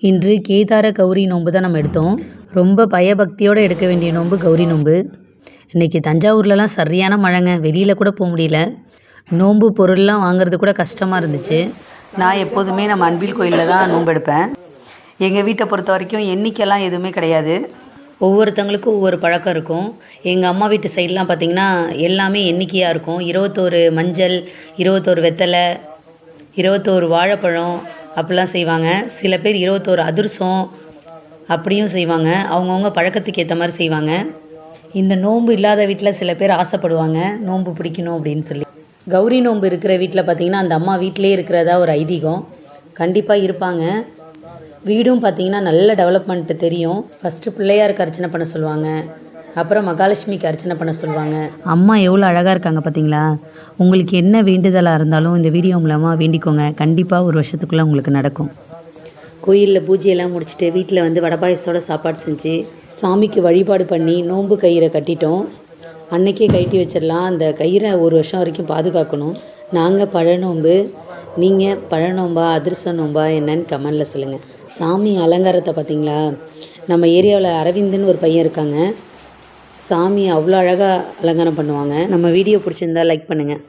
இன்று கேதார கௌரி நோன்பு தான் நம்ம எடுத்தோம். ரொம்ப பயபக்தியோடு எடுக்க வேண்டிய நோன்பு கௌரி நோன்பு. இன்றைக்கி தஞ்சாவூர்லலாம் சரியான மழைங்க. வெளியில் கூட போக முடியல. நோன்பு பொருள்லாம் வாங்குறது கூட கஷ்டமாக இருந்துச்சு. நான் எப்போதுமே நம்ம அன்பில் கோயிலில் தான் நோன்பு எடுப்பேன். எங்கள் வீட்டை பொறுத்த வரைக்கும் எண்ணிக்கைலாம் எதுவுமே கிடையாது. ஒவ்வொருத்தவங்களுக்கும் ஒவ்வொரு பழக்கம் இருக்கும். எங்கள் அம்மா வீட்டு சைட்லாம் பார்த்திங்கன்னா எல்லாமே எண்ணிக்கையாக இருக்கும். 21 மஞ்சள், 21 வெத்தலை, 21 வாழைப்பழம் அப்படிலாம் செய்வாங்க. சில பேர் 21 அதிரசம் அப்படியும் செய்வாங்க. அவங்கவுங்க பழக்கத்துக்கு ஏற்ற மாதிரி செய்வாங்க. இந்த நோன்பு இல்லாத வீட்டில் சில பேர் ஆசைப்படுவாங்க நோன்பு பிடிக்கணும் அப்படின்னு சொல்லி. கௌரி நோன்பு இருக்கிற வீட்டில் பார்த்திங்கன்னா அந்த அம்மா வீட்டிலே இருக்கிறதா ஒரு ஐதீகம். கண்டிப்பாக இருப்பாங்க. வீடும் பார்த்திங்கன்னா நல்ல டெவலப்மெண்ட்டு தெரியும். ஃபஸ்ட்டு பிள்ளையாருக்கு அர்ச்சனை பண்ண சொல்லுவாங்க. அப்புறம் மகாலட்சுமிக்கு அர்ச்சனை பண்ண சொல்லுவாங்க. அம்மா எவ்வளோ அழகாக இருக்காங்க பார்த்தீங்களா? உங்களுக்கு என்ன வேண்டுதலாக இருந்தாலும் இந்த வீடியோ மூலமாக வேண்டிக்கோங்க. கண்டிப்பாக ஒரு வருஷத்துக்குள்ளே உங்களுக்கு நடக்கும். கோயிலில் பூஜையெல்லாம் முடிச்சுட்டு வீட்டில் வந்து வடை பாயசத்தோட சாப்பாடு செஞ்சு சாமிக்கு வழிபாடு பண்ணி நோன்பு கயிறை கட்டிட்டோம். அன்னைக்கே கட்டி வச்சிடலாம். அந்த கயிறை ஒரு வருஷம் வரைக்கும் பாதுகாக்கணும். நாங்கள் பழநோம்பு, நீங்கள் பழநோம்பா அதிரச நோம்பா என்னன்னு கமெண்டில் சொல்லுங்கள். சாமி அலங்காரத்தை பார்த்திங்களா? நம்ம ஏரியாவில் அரவிந்துன்னு ஒரு பையன் இருக்காங்க. சாமி அவ்வளோ அழகாக அலங்காரம் பண்ணுவாங்க. நம்ம வீடியோ பிடிச்சிருந்தா லைக் பண்ணுங்கள்.